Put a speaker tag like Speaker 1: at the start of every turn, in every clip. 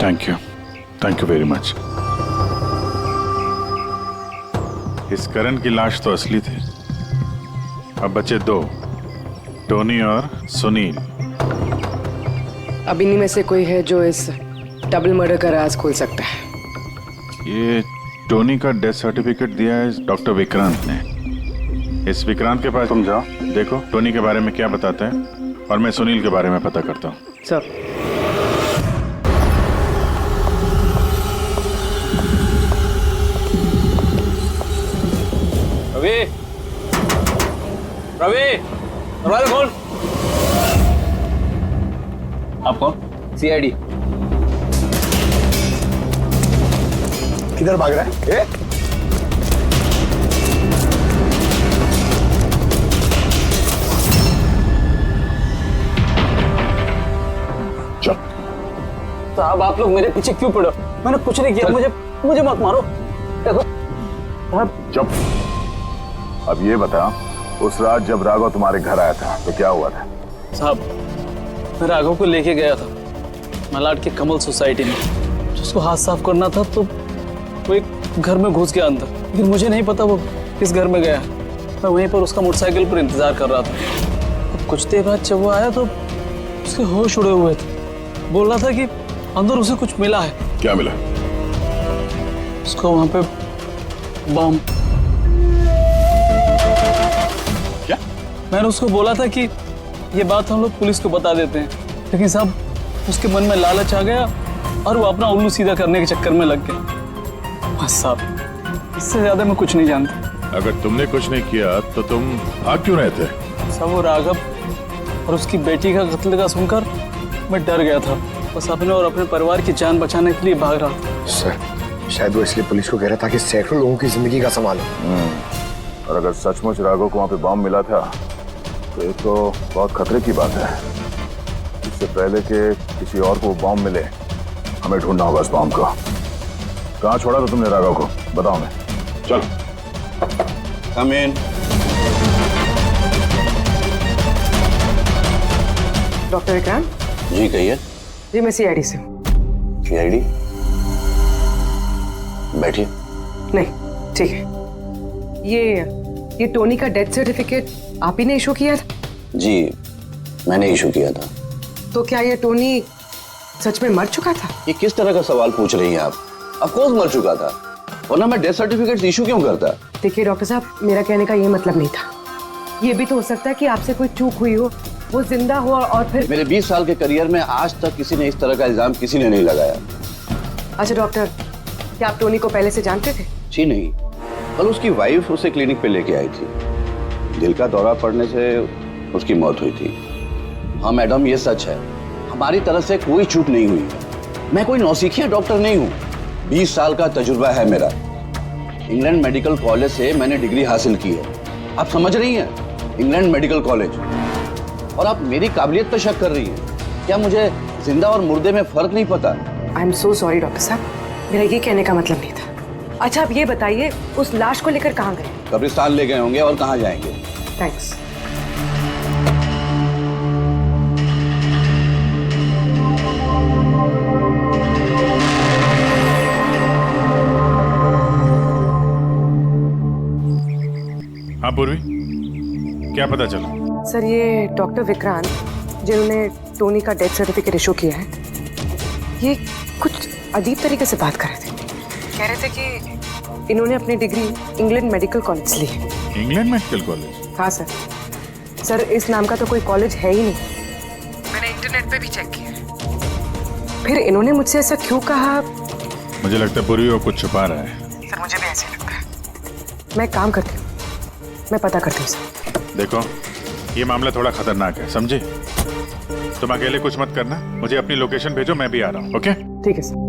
Speaker 1: Thank you very much. इस करण की लाश तो असली थी। अब बचे दो, टोनी और सुनील।
Speaker 2: अब इन्हीं में से कोई है जो इस डबल मर्डर का राज खोल सकता है।
Speaker 1: ये टोनी का डेथ सर्टिफिकेट दिया है डॉक्टर विक्रांत ने। इस विक्रांत के पास तुम जाओ, देखो टोनी के बारे में क्या बताते हैं, और मैं सुनील के बारे में पता करता हूँ।
Speaker 2: सर।
Speaker 3: रवि, रवि, दरवाजा खोल। आप कौन? सीआईडी।
Speaker 4: किधर भाग रहा है? चल।
Speaker 3: साहब आप लोग मेरे पीछे क्यों पड़े? मैंने कुछ नहीं किया। मुझे मत मारो। देखो साहब।
Speaker 4: चुप। अब ये बता, उस रात जब राघव तुम्हारे घर आया था तो क्या हुआ था?
Speaker 3: साहब मैं राघव को लेके गया था मलाड के कमल सोसाइटी में। उसको हाथ साफ करना था तो वो एक घर में घुस गया अंदर, लेकिन मुझे नहीं पता वो किस घर में गया। मैं वहीं पर उसका मोटरसाइकिल पर इंतजार कर रहा था। अब कुछ देर बाद जब वो आया तो उसके होश उड़े हुए थे। बोल रहा था कि अंदर उसे कुछ मिला है।
Speaker 4: क्या मिला?
Speaker 3: उसको वहां पे बम।
Speaker 4: क्या?
Speaker 3: मैंने उसको बोला था कि ये बात हम लोग पुलिस को बता देते हैं, लेकिन साहब उसके मन में लालच आ गया और वो अपना उल्लू सीधा करने के चक्कर में लग गया। बस साहब, इससे ज्यादा मैं कुछ नहीं जानता।
Speaker 1: अगर तुमने कुछ नहीं किया तो तुम भाग क्यों रहे थे?
Speaker 3: साहब वो राघव और उसकी बेटी का कत्ल का सुनकर मैं डर गया था। बस अपने और अपने परिवार की जान बचाने के लिए भाग रहा था।
Speaker 4: सर, शायद वो इसलिए पुलिस को कह रहा था कि सैकड़ों लोगों की जिंदगी का सवाल है। और अगर सचमुच राघव को वहां पे बम मिला था तो ये तो बहुत खतरे की बात है। इससे पहले कि किसी और को बम मिले, हमें ढूंढना होगा उस बम को। कहाँ छोड़ा था तुमने राघव को? बताओ। मैं चल।
Speaker 5: कम इन।
Speaker 2: डॉक्टर विक्रांत।
Speaker 5: जी कहिए।
Speaker 2: जी मैं सीआईडी से हूँ।
Speaker 5: सीआईडी? बैठिए।
Speaker 2: नहीं ठीक है। ये टोनी का डेथ सर्टिफिकेट आप ही ने इशू किया था?
Speaker 5: जी मैंने इशू किया था।
Speaker 2: तो क्या ये टोनी सच में मर चुका था?
Speaker 5: ये किस तरह का सवाल पूछ रही हैं आप? ऑफ कोर्स मर चुका था, वरना मैं डेथ सर्टिफिकेट इशू क्यों करता?
Speaker 2: देखिए डॉक्टर साहब, मेरा कहने का ये मतलब नहीं था। ये भी तो हो सकता है कि आपसे कोई चूक हुई हो, वो जिंदा हो और फिर।
Speaker 5: मेरे 20 साल के करियर में आज तक किसी ने इस तरह का इल्जाम किसी ने नहीं लगाया।
Speaker 2: अच्छा डॉक्टर, क्या आप टोनी को पहले से जानते थे?
Speaker 5: जी नहीं, कल उसकी वाइफ उसे क्लिनिक पे लेके आई थी। दिल का दौरा पड़ने से उसकी मौत हुई थी। हाँ मैडम, ये सच है, हमारी तरफ से कोई चूक नहीं हुई। मैं कोई नौसिखिया डॉक्टर नहीं हूँ। 20 साल का तजुर्बा है मेरा। इंग्लैंड मेडिकल कॉलेज से मैंने डिग्री हासिल की है। आप समझ रही हैं? England medical college. और आप मेरी काबिलियत पे शक कर रही हैं। क्या मुझे जिंदा और मुर्दे में फर्क नहीं पता?
Speaker 2: I am so sorry doctor साहब, मेरा ये कहने का मतलब नहीं था। अच्छा आप ये बताइए, उस लाश को लेकर कहाँ गए?
Speaker 5: कब्रिस्तान ले गए होंगे, और कहाँ जाएंगे?
Speaker 2: थैंक्स।
Speaker 1: हाँ पूर्वी, क्या पता चला?
Speaker 2: सर ये डॉक्टर विक्रांत जिन्होंने टोनी का डेथ सर्टिफिकेट इशू किया है, ये कुछ अजीब तरीके से बात कर रहे थे। कह रहे थे कि इन्होंने अपनी डिग्री इंग्लैंड मेडिकल कॉलेज ली है।
Speaker 1: England medical college?
Speaker 2: हाँ सर। सर इस नाम का तो कोई कॉलेज है ही नहीं। मैंने इंटरनेट पे भी चेक किया। फिर इन्होंने मुझसे ऐसा क्यों कहा?
Speaker 1: मुझे लगता है पूर्वी वो कुछ छुपा रहा है।
Speaker 2: सर मुझे भी ऐसे ही लगता है। मैं काम करती हूँ, मैं पता करती हूँ सर।
Speaker 1: देखो ये मामला थोड़ा खतरनाक है, समझे? तुम अकेले कुछ मत करना, मुझे अपनी लोकेशन भेजो, मैं भी आ रहा हूँ। ओके
Speaker 2: ठीक है सर।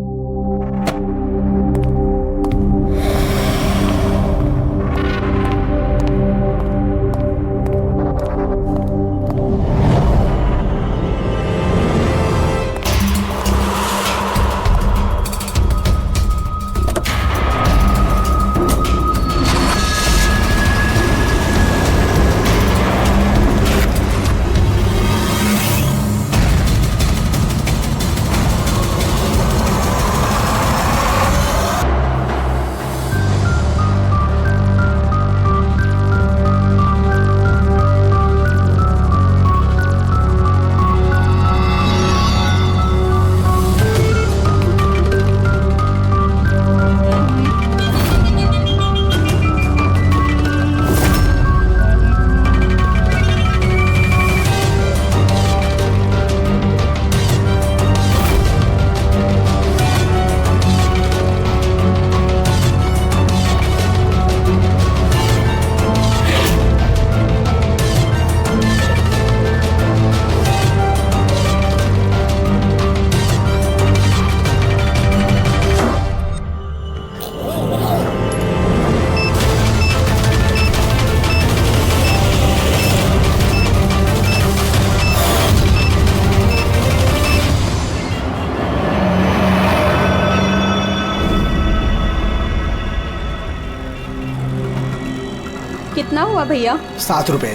Speaker 6: कितना हुआ भैया?
Speaker 7: 7 रुपए।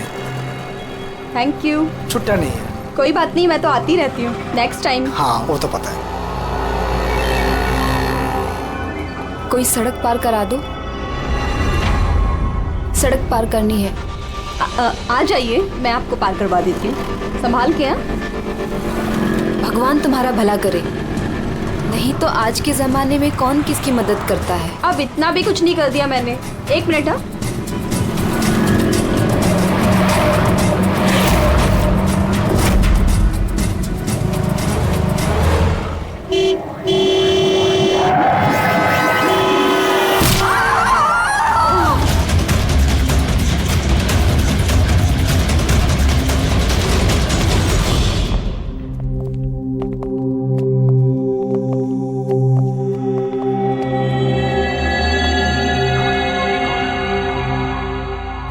Speaker 6: Thank you.
Speaker 7: छुट्टा नहीं है।
Speaker 6: कोई बात नहीं, मैं तो आती रहती हूँ, नेक्स्ट टाइम।
Speaker 7: हाँ वो तो पता है।
Speaker 8: कोई सड़क पार करा दो, सड़क पार करनी है।
Speaker 6: आ जाइए, मैं आपको पार करवा देती हूँ, संभाल के।
Speaker 8: भगवान तुम्हारा भला करे, नहीं तो आज के जमाने में कौन किसकी मदद करता है।
Speaker 6: अब इतना भी कुछ नहीं कर दिया मैंने। 1 मिनट। हाँ,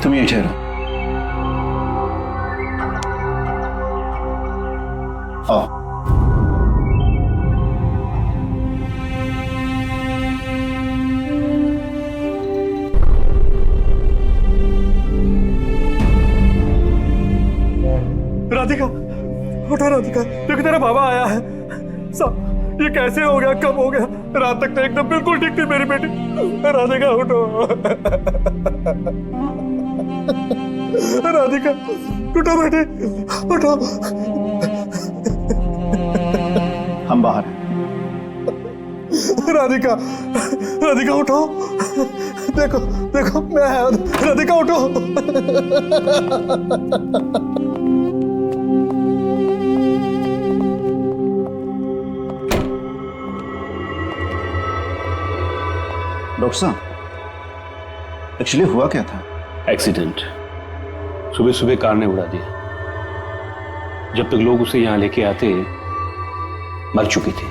Speaker 5: तुम ये ठहरो। आओ।
Speaker 9: राधिका, उठो राधिका, देखो तेरा बाबा आया है। सब ये कैसे हो गया, कब हो गया? रात तक तो एकदम बिल्कुल ठीक थी मेरी बेटी। राधिका उठो। राधिका उठो बेटी, उठो।
Speaker 5: हम बाहर हैं।
Speaker 9: राधिका, राधिका उठो। देखो देखो मैं आया। राधिका उठो।
Speaker 5: डॉक्टर साहब, एक्चुअली हुआ क्या था?
Speaker 10: एक्सीडेंट। सुबह सुबह कार ने उड़ा दिया। जब तक लोग उसे यहां लेके आते मर चुकी थी।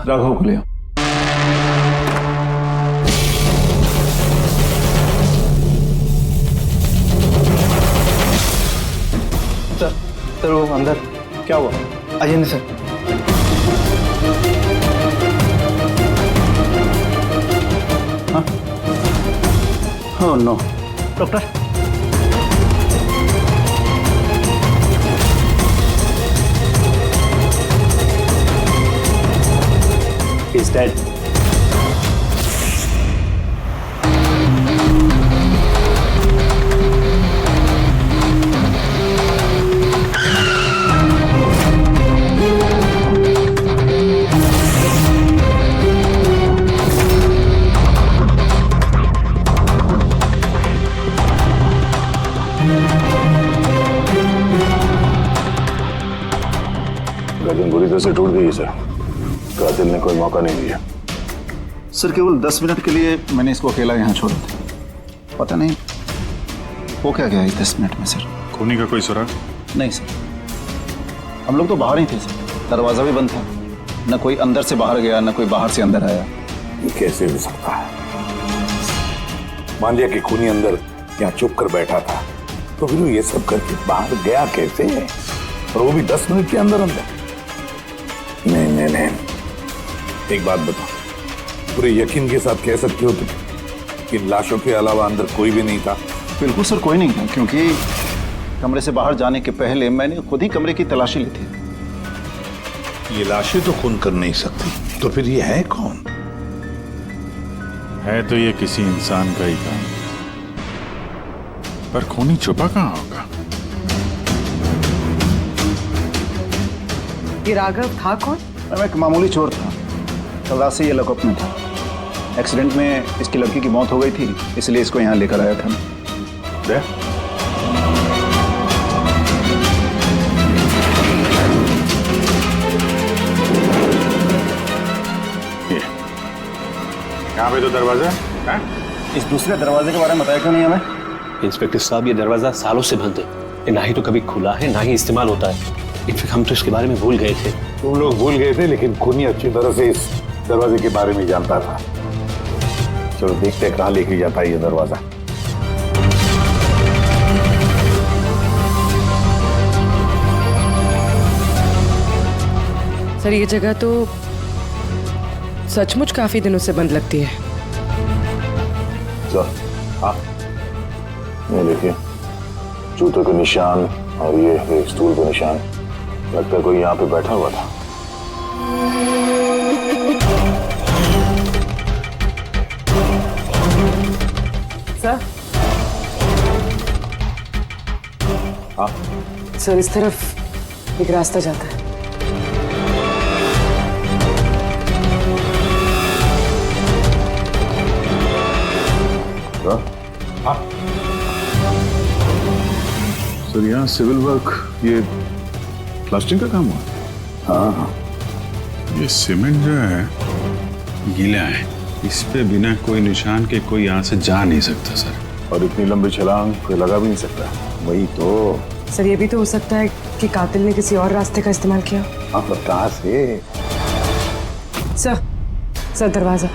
Speaker 5: राघव को ले आओ।
Speaker 3: सर वो अंदर क्या हुआ?
Speaker 7: Ajay sir.
Speaker 5: Oh no. Doctor,
Speaker 10: is dead.
Speaker 4: गर्दन बुरी तरह से टूट गई सर। कातिल ने कोई मौका नहीं दिया।
Speaker 5: सर केवल 10 मिनट के लिए मैंने इसको अकेला यहाँ छोड़ा था। पता नहीं वो क्या गया 10 मिनट में सर।
Speaker 1: खूनी का कोई सुराग?
Speaker 5: नहीं सर, हम लोग तो बाहर ही थे सर, दरवाजा भी बंद था। न कोई अंदर से बाहर गया, न कोई बाहर से अंदर आया।
Speaker 4: ये कैसे हो सकता है? मान लिया कि खूनी अंदर यहाँ चुप कर बैठा था, तो फिर वो ये सब करके बाहर गया कैसे है? और वो भी 10 मिनट के अंदर अंदर। नहीं नहीं नहीं, एक बात बताओ, पूरे यकीन के साथ कह सकते हो कि लाशों के अलावा अंदर कोई भी नहीं था?
Speaker 5: बिल्कुल सर, कोई नहीं था, क्योंकि कमरे से बाहर जाने के पहले मैंने खुद ही कमरे की तलाशी ली थी।
Speaker 4: ये लाशें तो खून कर नहीं सकती, तो फिर ये है कौन?
Speaker 1: है तो ये किसी इंसान का ही काम, पर खूनी छुपा कहाँ होगा?
Speaker 2: ये राघव था कौन?
Speaker 5: मैं एक मामूली चोर था, कल रात से ये लॉकअप में था। एक्सीडेंट में इसकी लड़की की मौत हो गई थी, इसलिए इसको यहाँ लेकर आया था।
Speaker 1: दे? यहाँ पे तो दरवाजा है।
Speaker 5: इस दूसरे दरवाजे के बारे में बताया क्यों नहीं हमें?
Speaker 10: इंस्पेक्टर साहब, ये दरवाजा सालों से बंद है, ये ना ही तो कभी खुला है ना ही इस्तेमाल होता है। इनफैक्ट हम तो इसके बारे में भूल गए थे।
Speaker 4: तुम लोग भूल गए थे, लेकिन खूनी अच्छी तरह से इस दरवाजे के बारे में जानता था। चलो देखते हैं कहाँ लेके जाता है ये दरवाजा।
Speaker 2: सर ये जगह तो सचमुच काफी दिनों से बंद लगती है।
Speaker 4: सर, हाँ, ये देखिए जूतों के निशान और ये स्टूल के निशान, लगता है कोई यहाँ पे बैठा हुआ था।
Speaker 2: सर,
Speaker 4: हाँ,
Speaker 2: सर इस तरफ एक रास्ता जाता है।
Speaker 4: हाँ,
Speaker 1: सर यहाँ सिविल वर्क, ये प्लास्टिक का काम हुआ?
Speaker 4: हाँ, हाँ,
Speaker 1: ये सीमेंट जो है गीला है, इस पे बिना कोई निशान के कोई यहाँ से जा नहीं सकता सर।
Speaker 4: और इतनी लंबी छलांग कोई लगा भी नहीं सकता। वही तो।
Speaker 2: सर ये भी तो हो सकता है कि कातिल ने किसी और रास्ते का इस्तेमाल किया।
Speaker 4: हाँ, पर कहाँ से?
Speaker 2: सर दरवाजा।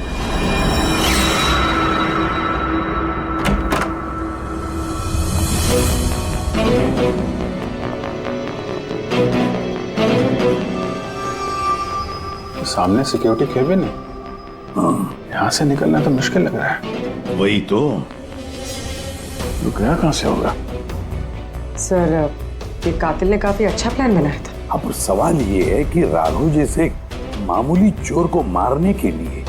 Speaker 1: सामने सिक्योरिटी केबिन है, यहाँ से निकलना तो मुश्किल लग रहा है।
Speaker 4: वही तो
Speaker 1: गया कहाँ से होगा?
Speaker 2: सर ये कातिल ने काफी अच्छा प्लान बनाया था।
Speaker 4: अब सवाल ये है कि राघव जैसे मामूली चोर को मारने के लिए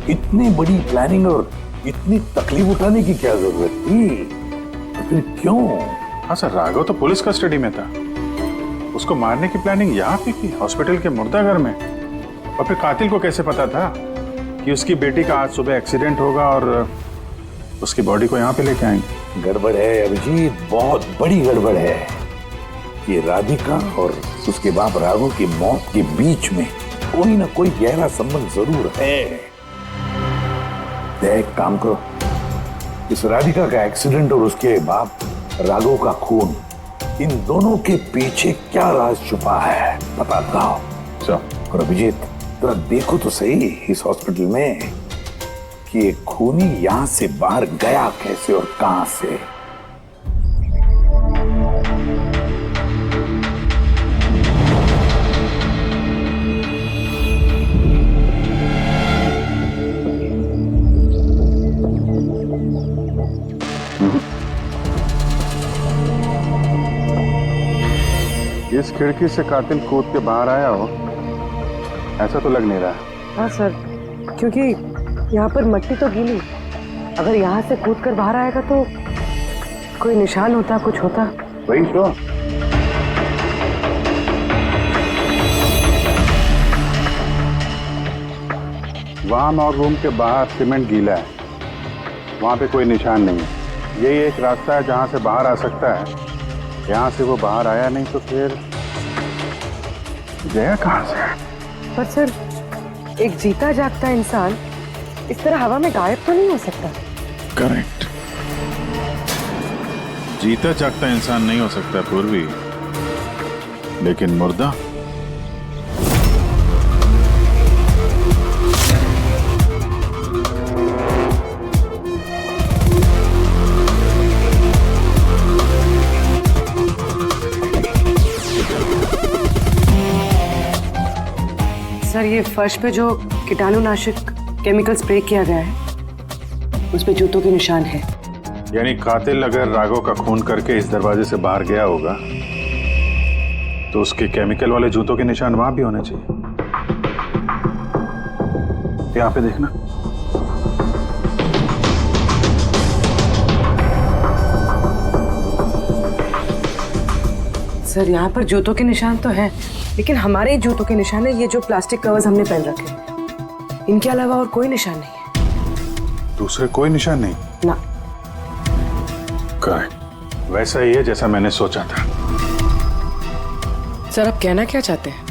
Speaker 4: इतनी बड़ी प्लानिंग और इतनी तकलीफ उठाने की क्या जरूरत थी? तो फिर क्यों?
Speaker 1: हाँ सर, राघव तो पुलिस कस्टडी में था, उसको मारने की प्लानिंग यहाँ पे की, हॉस्पिटल के मुर्दाघर में। और फिर कातिल को कैसे पता था कि उसकी बेटी का आज सुबह एक्सीडेंट होगा और उसकी बॉडी को यहाँ पे लेके आएंगे?
Speaker 4: गड़बड़ है अभिजीत, बहुत बड़ी गड़बड़ है। ये राधिका और उसके बाप राघव की मौत के बीच में कोई ना कोई गहरा संबंध जरूर है। एक काम करो, इस राधिका का एक्सीडेंट और उसके बाप राघव का खून, इन दोनों के पीछे क्या राज छुपा है पता लगाओ। और अभिजीत जरा देखो तो सही इस हॉस्पिटल में कि ये खूनी यहां से बाहर गया कैसे और कहां से।
Speaker 1: इस खिड़की से कातिल कूद के बाहर आया हो, ऐसा तो लग नहीं रहा।
Speaker 2: हाँ सर, क्योंकि यहाँ पर मट्टी तो गीली, अगर यहाँ से कूद कर बाहर आएगा तो कोई निशान होता, कुछ होता।
Speaker 1: वही तो। वहां और रूम के बाहर सीमेंट गीला है, वहां पे कोई निशान नहीं है। यही एक रास्ता है जहां से बाहर आ सकता है। यहाँ से वो बाहर आया नहीं तो फिर गया कहाँ से?
Speaker 2: पर सर एक जीता जागता इंसान इस तरह हवा में गायब तो नहीं हो सकता।
Speaker 1: करेक्ट, जीता जागता इंसान नहीं हो सकता पूर्वी, लेकिन मुर्दा।
Speaker 2: सर ये फर्श पे जो कीटाणुनाशक केमिकल स्प्रे किया गया है उस पे जूतों के निशान है।
Speaker 1: यानी कातिल अगर राघव का खून करके इस दरवाजे से बाहर गया होगा तो उसके केमिकल वाले जूतों के निशान वहां भी होने चाहिए। यहाँ पे देखना।
Speaker 2: सर यहाँ पर जूतों के निशान तो है, लेकिन हमारे ही जूतों के निशान है ये जो प्लास्टिक कवर्स हमने पहन रखे हैं। इनके अलावा और कोई निशान नहीं है।
Speaker 1: दूसरे कोई निशान नहीं
Speaker 2: ना।
Speaker 1: करेक्ट, वैसा ही है जैसा मैंने सोचा था।
Speaker 2: सर आप कहना क्या चाहते हैं?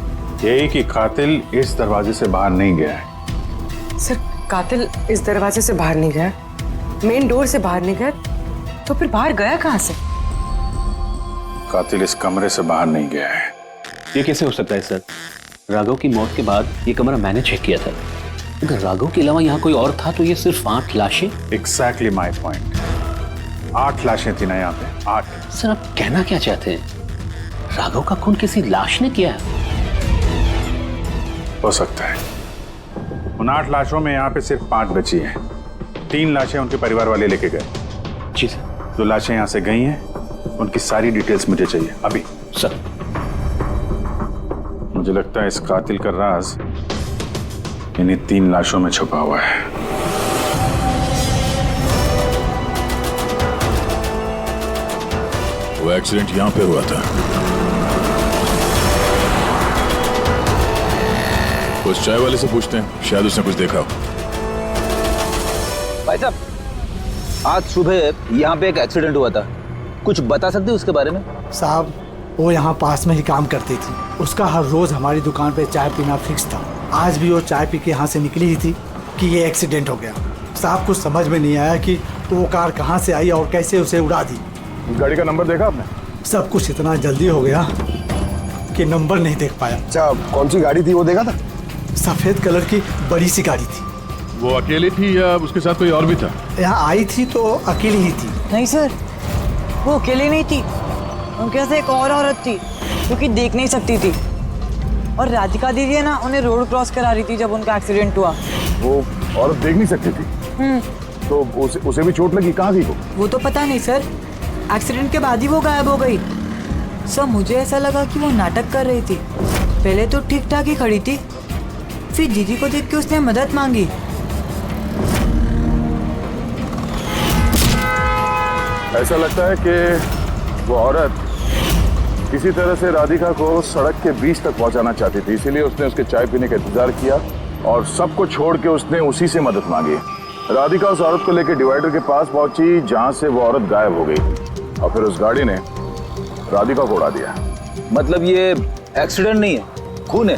Speaker 1: यही कि कातिल इस दरवाजे से बाहर नहीं गया है।
Speaker 2: सर कातिल इस दरवाजे से बाहर नहीं गया, मेन डोर से बाहर नहीं गया, तो फिर बाहर गया कहाँ से?
Speaker 1: कातिल इस कमरे से बाहर नहीं गया है।
Speaker 10: ये कैसे हो सकता है सर? राघव की मौत के बाद ये कमरा मैंने चेक किया था। अगर राघव के अलावा यहाँ कोई और था तो ये सिर्फ 8 लाशें।
Speaker 1: Exactly my point. 8 लाशें थी ना यहाँ पे, 8।
Speaker 10: सर आप कहना क्या चाहते हैं? राघव का खून किसी लाश ने किया है?
Speaker 1: हो सकता है। उन 8 लाशों में यहाँ पे सिर्फ 5 बची हैं। 3 लाशें उनके परिवार वाले लेके गए।
Speaker 10: जी सर।
Speaker 1: जो लाशें यहाँ से गई हैं उनकी सारी डिटेल्स मुझे चाहिए अभी।
Speaker 10: सर।
Speaker 1: मुझे लगता है इस कातिल का राज इन्हीं 3 लाशों में छुपा हुआ है।
Speaker 11: वो एक्सीडेंट यहां पे हुआ था। उस चाय वाले से पूछते हैं, शायद उसने कुछ देखा हो।
Speaker 12: भाई साहब, आज सुबह यहाँ पे एक एक्सीडेंट हुआ था, कुछ बता सकते हो उसके बारे में?
Speaker 7: साहब, वो यहाँ पास में ही काम करती थी। उसका हर रोज हमारी दुकान पे चाय पीना फिक्स था। आज भी वो चाय पी के यहाँ से निकली ही थी कि ये एक्सीडेंट हो गया। साहब, कुछ समझ में नहीं आया कि वो कार कहाँ से आई और कैसे उसे उड़ा दी।
Speaker 4: गाड़ी का नंबर देखा आपने?
Speaker 7: सब कुछ इतना जल्दी हो गया कि नंबर नहीं देख पाया।
Speaker 4: अच्छा, कौन सी गाड़ी थी वो देखा था?
Speaker 7: सफेद कलर की बड़ी सी गाड़ी थी।
Speaker 11: वो अकेली थी या उसके साथ कोई और भी था?
Speaker 7: यहाँ आई थी तो अकेली ही थी।
Speaker 13: नहीं सर, वो अकेली नहीं थी, उनके साथ एक और औरत थी जो कि देख नहीं सकती थी। और राधिका दीदी है ना, उन्हें रोड क्रॉस करा रही थी जब उनका एक्सीडेंट हुआ।
Speaker 4: वो औरत देख नहीं सकती थी? तो उसे भी चोट लगी? कहाँ थी
Speaker 13: वो तो पता नहीं सर, एक्सीडेंट के बाद ही वो गायब हो गई। सर, मुझे ऐसा लगा कि वो नाटक कर रही थी। पहले तो ठीक ठाक ही खड़ी थी, फिर दीदी को देख के उसने मदद मांगी।
Speaker 4: ऐसा लगता है कि वो औरत किसी तरह से राधिका को सड़क के बीच तक पहुंचाना चाहती थी, इसीलिए उसने उसके चाय पीने का इंतजार किया और सबको छोड़ के उसने उसी से मदद मांगी। राधिका उस औरत को लेकर डिवाइडर के पास पहुंची जहां से वो औरत गायब हो गई और फिर उस गाड़ी ने राधिका को उड़ा दिया।
Speaker 12: मतलब ये एक्सीडेंट नहीं है, खून है?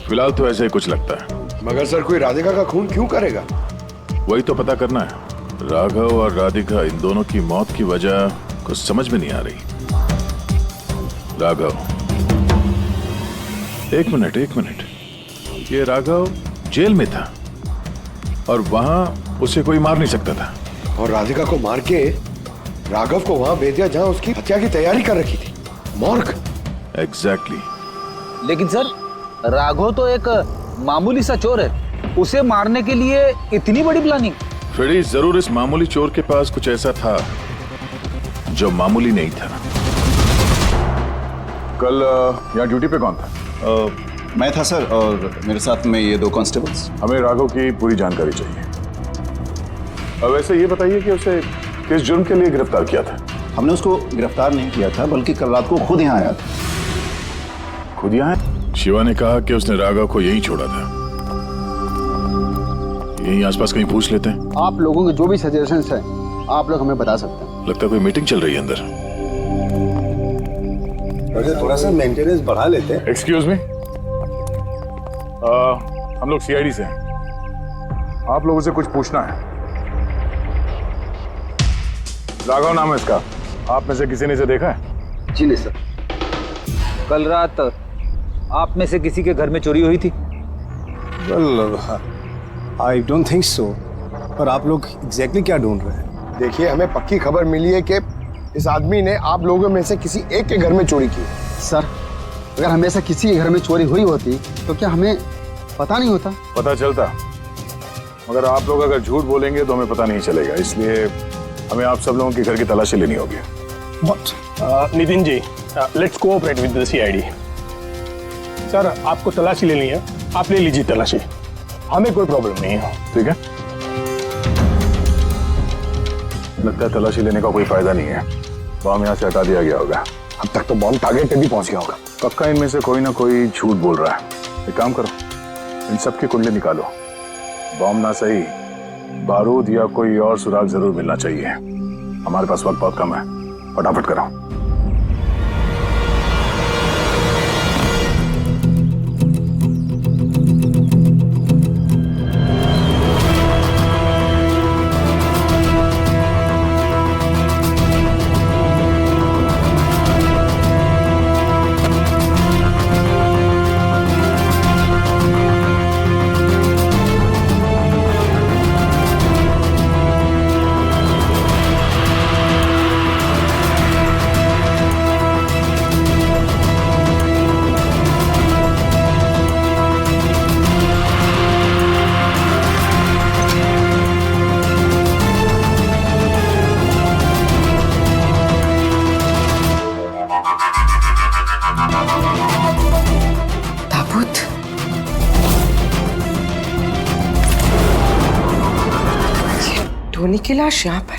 Speaker 11: फिलहाल तो ऐसे ही कुछ लगता है।
Speaker 4: मगर सर, कोई राधिका का खून क्यों करेगा?
Speaker 11: वही तो पता करना है। राघव और राधिका, इन दोनों की मौत की वजह कुछ समझ में नहीं आ रही। राघव, एक मिनट, ये राघव जेल में था और वहां उसे कोई मार नहीं सकता था,
Speaker 4: और राधिका को मार के राघव को वहां भेज दिया जहां उसकी हत्या की तैयारी कर रखी थी, मॉर्ग।
Speaker 11: एग्जैक्टली।
Speaker 12: लेकिन सर, राघव तो एक मामूली सा चोर है, उसे मारने के लिए इतनी बड़ी प्लानिंग?
Speaker 11: फ्रेडी, जरूर इस मामूली चोर के पास कुछ ऐसा था जो मामूली नहीं था।
Speaker 4: कल यहाँ ड्यूटी पे कौन था?
Speaker 5: मैं था सर, और मेरे साथ में ये 2 कांस्टेबल्स।
Speaker 4: हमें राघव की पूरी जानकारी चाहिए। वैसे ये बताइए कि उसे किस जुर्म के लिए गिरफ्तार किया था?
Speaker 5: हमने उसको गिरफ्तार नहीं किया था, बल्कि कल रात को खुद यहाँ आया था।
Speaker 4: खुद यहाँ?
Speaker 11: शिवा ने कहा कि उसने राघव को यहीं छोड़ा था। यहीं आसपास कहीं पूछ लेते हैं।
Speaker 5: आप लोगों के जो भी सजेशंस हैं, आप लोग हमें बता सकते हैं।
Speaker 11: लगता है कोई मीटिंग चल रही है अंदर।
Speaker 4: थोड़ा सा मेंटेनेंस बढ़ा लेते हैं। एक्सक्यूज मी, हम लोग सीआईडी से हैं। आप लोगों से कुछ पूछना है। राघव नाम है इसका, आप में से किसी ने इसे देखा है?
Speaker 12: जी नहीं सर। कल रात आप में से किसी के घर में चोरी हुई थी?
Speaker 9: I don't think so. पर आप लोग एग्जैक्टली क्या ढूंढ रहे हैं?
Speaker 4: देखिए, हमें पक्की खबर मिली है कि इस आदमी ने आप लोगों में से किसी एक के घर में चोरी की।
Speaker 5: सर, अगर हमेशा किसी के घर में चोरी हुई होती तो क्या हमें पता नहीं होता?
Speaker 4: पता चलता, मगर आप लोग अगर झूठ बोलेंगे तो हमें पता नहीं चलेगा, इसलिए हमें आप सब लोगों के घर की तलाशी लेनी होगी।
Speaker 9: Nitin ji, let's cooperate with the CID. Sir, आपको तलाशी लेनी है, आप ले लीजिए तलाशी, हमें कोई प्रॉब्लम नहीं है।
Speaker 4: ठीक है, लगता है तलाशी लेने का कोई फायदा नहीं है। बॉम्ब यहाँ से हटा दिया गया होगा। अब तक तो बॉम्ब टारगेट पे भी पहुंच गया होगा। पक्का इनमें से कोई ना कोई झूठ बोल रहा है। एक काम करो, इन सब की कुंडली निकालो। बॉम्ब ना सही, बारूद या कोई और सुराग जरूर मिलना चाहिए। हमारे पास वक्त बहुत कम है, फटाफट करो।
Speaker 2: टोनी की लाश यहाँ पर?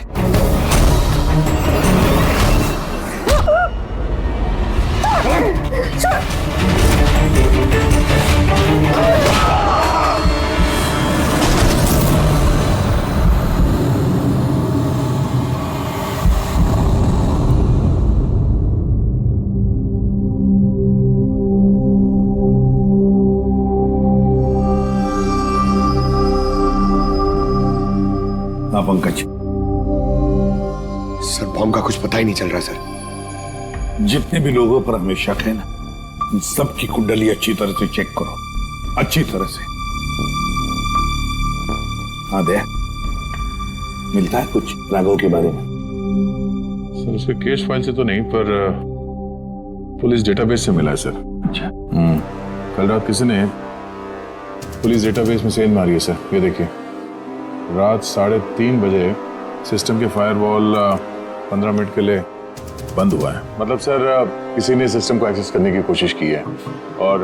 Speaker 4: हाँ पंकज, सर बॉम्ब का कुछ पता ही नहीं चल रहा सर।
Speaker 11: जितने भी लोगों पर हमें शक है ना, उन सबकी कुंडली अच्छी तरह से चेक करो, अच्छी तरह से। हाँ दया, मिलता है कुछ राघव के बारे में?
Speaker 1: सर उसके केस फाइल से तो नहीं, पर पुलिस डेटाबेस से मिला है सर।
Speaker 11: अच्छा।
Speaker 1: कल रात किसी ने पुलिस डेटाबेस में सेंध मारी है सर। ये देखिए, रात 3:30 बजे सिस्टम के फायरवॉल 15 मिनट के लिए बंद हुआ है। मतलब सर किसी ने सिस्टम को एक्सेस करने की कोशिश की है और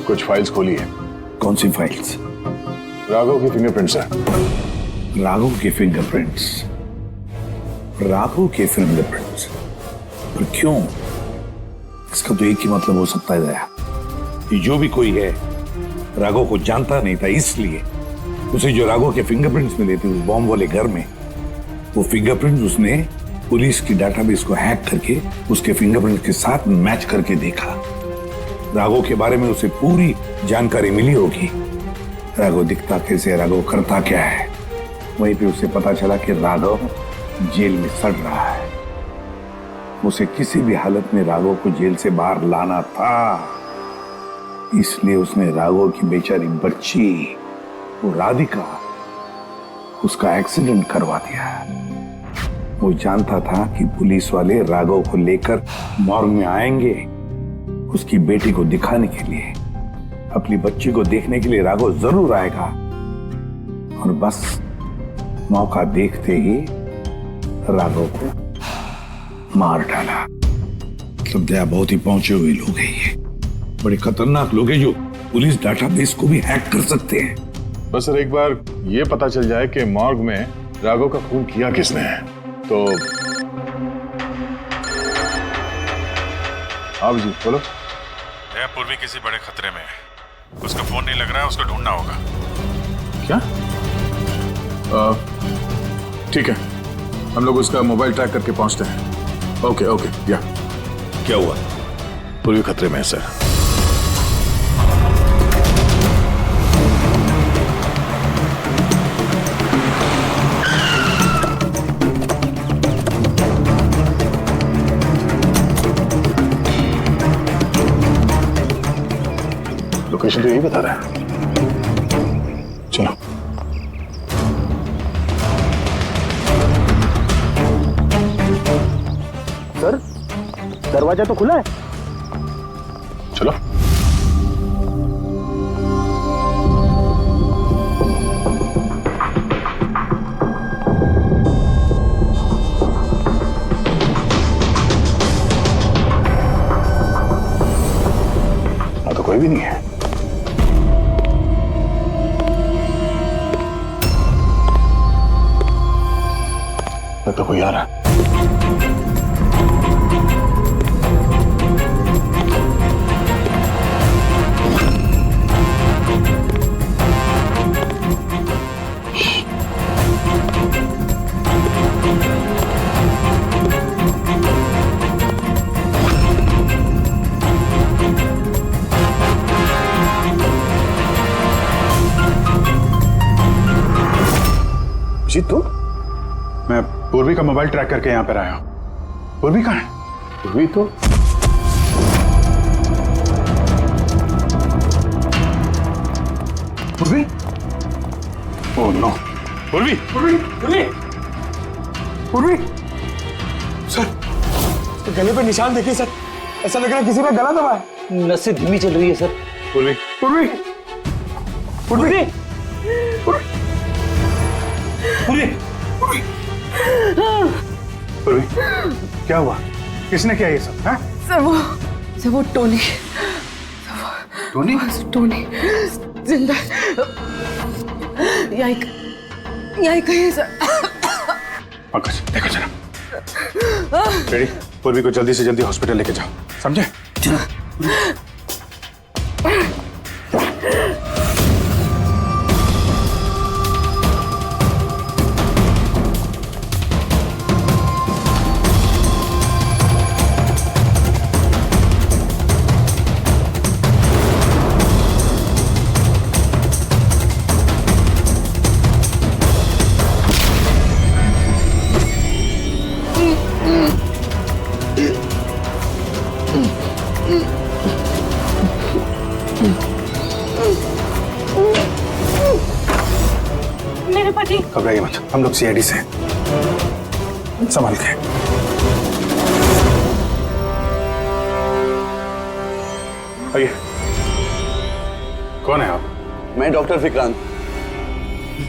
Speaker 1: कुछ फाइल्स खोली है।
Speaker 11: कौन सी फाइल्स?
Speaker 1: राघव के फिंगरप्रिंट्स है।
Speaker 11: राघव के फिंगरप्रिंट्स? राघव के फिंगरप्रिंट्स? पर क्यों? इसका तो एक ही मतलब हो सकता है दया, कि जो भी कोई है राघव को जानता नहीं था, इसलिए उसे जो राघव के फिंगरप्रिंट्स मिले थे उस बॉम्ब वाले घर में, वो फिंगरप्रिंट्स उसने पुलिस की डाटाबेस को हैक करके उसके फिंगरप्रिंट के साथ मैच करके देखा। राघव के बारे में उसे पूरी जानकारी मिली होगी, राघव दिखता कैसे, राघव करता क्या है। वहीं पे उसे पता चला कि राघव जेल में सड़ रहा है। उसे किसी भी हालत में राघव को जेल से बाहर लाना था, इसलिए उसने राघव की बेचारी बच्ची वो राधिका, उसका एक्सीडेंट करवा दिया। वो जानता था कि पुलिस वाले राघव को लेकर मॉर्ग में आएंगे, उसकी बेटी को दिखाने के लिए, अपनी बच्ची को देखने के लिए राघव जरूर आएगा। और बस मौका देखते ही राघव को मार डाला। मतलब दया बहुत ही पहुंचे हुए लोग हैं, ये बड़े खतरनाक लोग हैं जो पुलिस डाटाबेस को भी हैक कर सकते हैं।
Speaker 1: बस सर एक बार ये पता चल जाए कि मॉर्ग में राघव का खून किया किसने है तो। आप जी बोलो। पूर्वी किसी बड़े खतरे में है, उसका फोन नहीं लग रहा है, उसको ढूंढना होगा। क्या? ठीक है, हम लोग उसका मोबाइल ट्रैक करके पहुंचते हैं। Okay okay. या
Speaker 11: क्या हुआ?
Speaker 1: पूर्वी खतरे में है सर। लोकेशन तो यही बता रहा है। चलो।
Speaker 12: सर दरवाजा तो खुला है।
Speaker 1: चलो। हाँ तो कोई भी नहीं है। तो कोई आ रहा है।
Speaker 14: जी तू? मैं पूर्वी का मोबाइल ट्रैक करके यहाँ पर आया हूँ। पूर्वी कहाँ है?
Speaker 1: पूर्वी तो
Speaker 14: पूर्वी? Oh no. पूर्वी पूर्वी पूर्वी पूर्वी सर, तो गले पे निशान देखिए सर, ऐसा लग रहा है किसी ने गला दबाया।
Speaker 12: नसें धीमी चल रही है सर।
Speaker 1: पूर्वी
Speaker 14: पूर्वी पूर्वी पूर्वी पूर्वी पूर्वी क्या हुआ? किसने किया ये सब?
Speaker 2: सर वो टोनी। टोनी जिंदा। यही कहीं सर।
Speaker 1: पंकज देखो जरा। रेडी, पूर्वी को जल्दी से जल्दी हॉस्पिटल लेके जाओ, समझे?
Speaker 2: मेरे पति।
Speaker 14: घबराइए मत, हम लोग सीआईडी से हैं। संभाल के।
Speaker 1: आइए। कौन है आप?
Speaker 5: मैं डॉक्टर विक्रांत।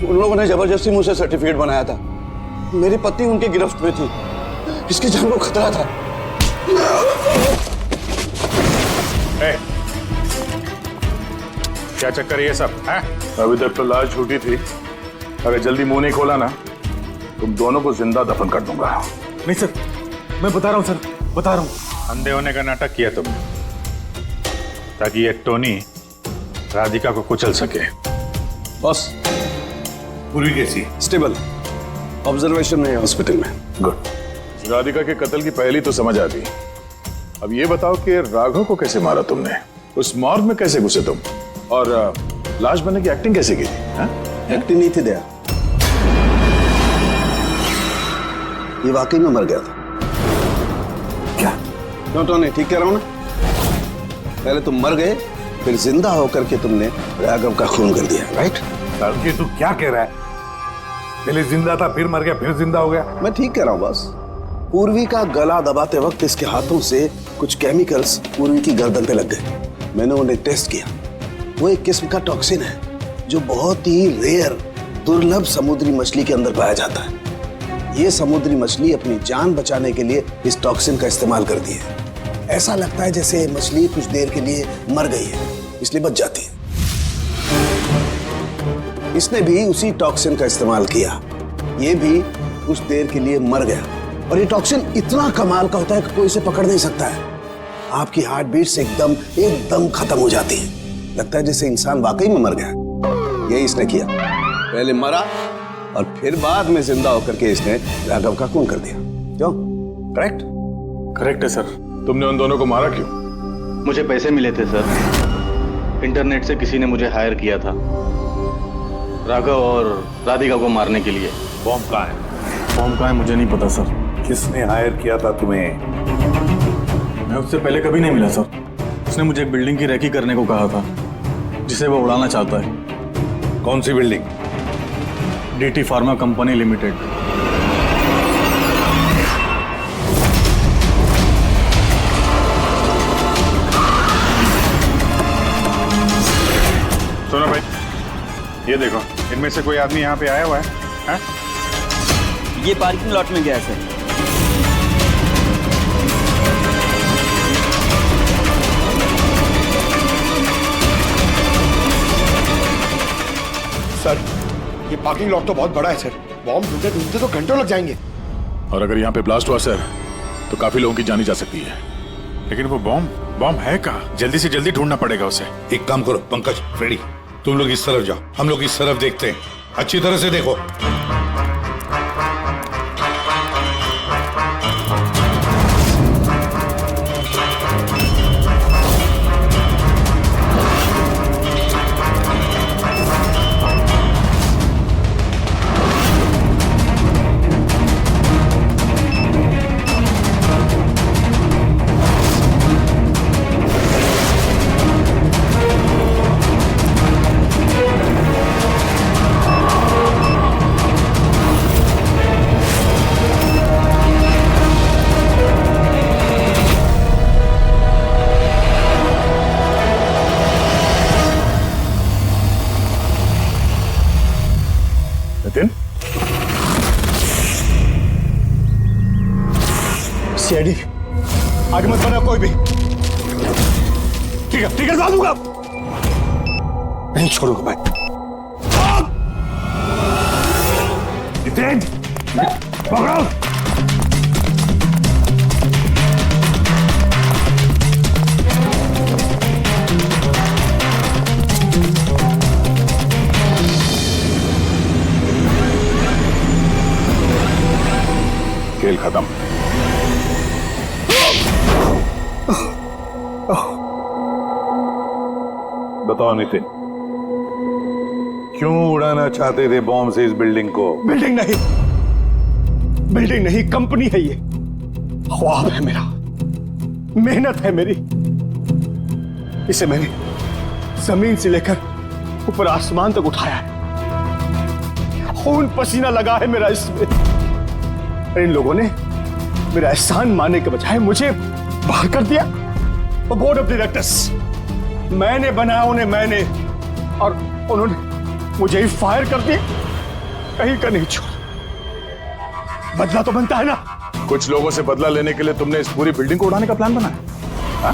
Speaker 5: उन लोगों ने जबरदस्ती मुझसे सर्टिफिकेट बनाया था। मेरी पत्नी उनकी गिरफ्त में थी, इसकी जान को खतरा था।
Speaker 1: क्या चक्कर है ये सब है?
Speaker 4: अभी तक तो लाश छूटी थी, अगर जल्दी मुंह नहीं खोला ना तुम दोनों को जिंदा दफन कर दूंगा।
Speaker 14: नहीं सर, मैं बता रहा हूँ सर, बता रहा हूँ।
Speaker 1: अंधे होने का नाटक किया तुमने ताकि ये टोनी राधिका को कुचल सके।
Speaker 5: बॉस,
Speaker 11: पूर्वी कैसी?
Speaker 5: स्टेबल, ऑब्जर्वेशन में है हॉस्पिटल में।
Speaker 4: गुड। राधिका के कत्ल की पहली तो समझ आ गई। अब ये बताओ कि राघव को कैसे मारा तुमने? उस मॉर्ग में कैसे घुसे तुम? और लाश बनने की एक्टिंग कैसे की थी?
Speaker 5: एक्टिंग नहीं थी दया, ये वाकई में मर गया था।
Speaker 14: क्या?
Speaker 5: क्यों टोनी, ठीक कह रहा हूं ना? पहले तुम मर गए, फिर जिंदा होकर के तुमने राघव का खून कर दिया, राइट?
Speaker 11: ये तू क्या कह रहा है? पहले जिंदा था, फिर मर गया, फिर जिंदा हो गया।
Speaker 5: मैं ठीक कह रहा हूं बस। पूर्वी का गला दबाते वक्त इसके हाथों से कुछ केमिकल्स पूर्वी की गर्दन पे लग गए। मैंने उन्हें टेस्ट किया, वो एक किस्म का टॉक्सिन है जो बहुत ही रेयर, दुर्लभ समुद्री मछली के अंदर पाया जाता है। ये समुद्री मछली अपनी जान बचाने के लिए इस टॉक्सिन का इस्तेमाल करती है। ऐसा लगता है जैसे मछली कुछ देर के लिए मर गई है, इसलिए बच जाती है। इसने भी उसी टॉक्सिन का इस्तेमाल किया, ये भी कुछ देर के लिए मर गया। और ये टॉक्सिन इतना कमाल का होता है कि कोई इसे पकड़ नहीं सकता है। आपकी हार्ट बीट्स एकदम खत्म हो जाती है, लगता है जैसे इंसान वाकई में मर गया। यही इसने किया, पहले मरा और फिर बाद में जिंदा होकर के इसने राघव का खून कर दिया। क्यों? करेक्ट?
Speaker 1: करेक्ट है सर।
Speaker 4: तुमने उन दोनों को मारा क्यों?
Speaker 15: मुझे पैसे मिले थे सर, इंटरनेट से किसी ने मुझे हायर किया था राघव और राधिका को मारने के लिए।
Speaker 11: बॉम्ब कहाँ है?
Speaker 1: बॉम्ब कहाँ है मुझे नहीं पता सर।
Speaker 11: किसने हायर किया था तुम्हें?
Speaker 1: मैं उससे पहले कभी नहीं मिला सर। उसने मुझे एक बिल्डिंग की रेकी करने को कहा था जिसे वो उड़ाना चाहता है।
Speaker 11: कौन सी building?
Speaker 1: DT pharma company limited. सुनो भाई, ये देखो, इनमें से कोई आदमी यहाँ पे आया हुआ है?
Speaker 12: ये पार्किंग लॉट में गया है सर।
Speaker 14: सर, ये पार्किंग लॉट तो बहुत बड़ा है सर। बॉम्ब ढूंढते ढूंढते तो घंटों लग जाएंगे।
Speaker 4: और अगर यहाँ पे ब्लास्ट हुआ सर तो काफी लोगों की जानी जा सकती है।
Speaker 1: लेकिन वो बॉम्ब है कहाँ? जल्दी से जल्दी ढूंढना पड़ेगा उसे।
Speaker 11: एक काम करो पंकज, फ्रेडी, तुम लोग इस तरफ जाओ, हम लोग इस तरफ देखते हैं। अच्छी तरह से देखो।
Speaker 4: नितिन,
Speaker 14: सीआईडी आगे मत बढ़ना कोई भी। ठीक है बता दूंगा, नहीं छोड़ूंगा भाई।
Speaker 11: तेज पकड़ो।
Speaker 1: खेल खत्म।
Speaker 11: बताओ नितिन, क्यों उड़ाना चाहते थे बॉम्ब से इस बिल्डिंग को?
Speaker 9: बिल्डिंग नहीं, कंपनी है ये। ख्वाब है मेरा, मेहनत है मेरी। इसे मैंने जमीन से लेकर ऊपर आसमान तक उठाया है। खून पसीना लगा है मेरा इसमें। इन लोगों ने मेरा एहसान मानने के बजाय मुझे बाहर कर दिया। और बोर्ड ऑफ डायरेक्टर्स मैंने बनाया उन्हें, मैंने, और उन्होंने मुझे ही फायर कर दिया। कहीं का नहीं छोड़ा। बदला तो बनता है ना।
Speaker 1: कुछ लोगों से बदला लेने के लिए तुमने इस पूरी बिल्डिंग को उड़ाने का प्लान बनाया? हाँ?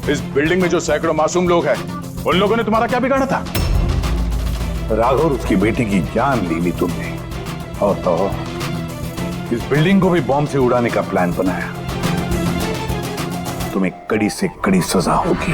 Speaker 1: इस बिल्डिंग में जो सैकड़ों मासूम लोग हैं, उन लोगों ने तुम्हारा क्या बिगाड़ा था?
Speaker 11: राघव और उसकी बेटी की जान ले ली तुमने, और तो इस बिल्डिंग को भी बॉम्ब से उड़ाने का प्लान बनाया। तुम्हें कड़ी से कड़ी सजा होगी।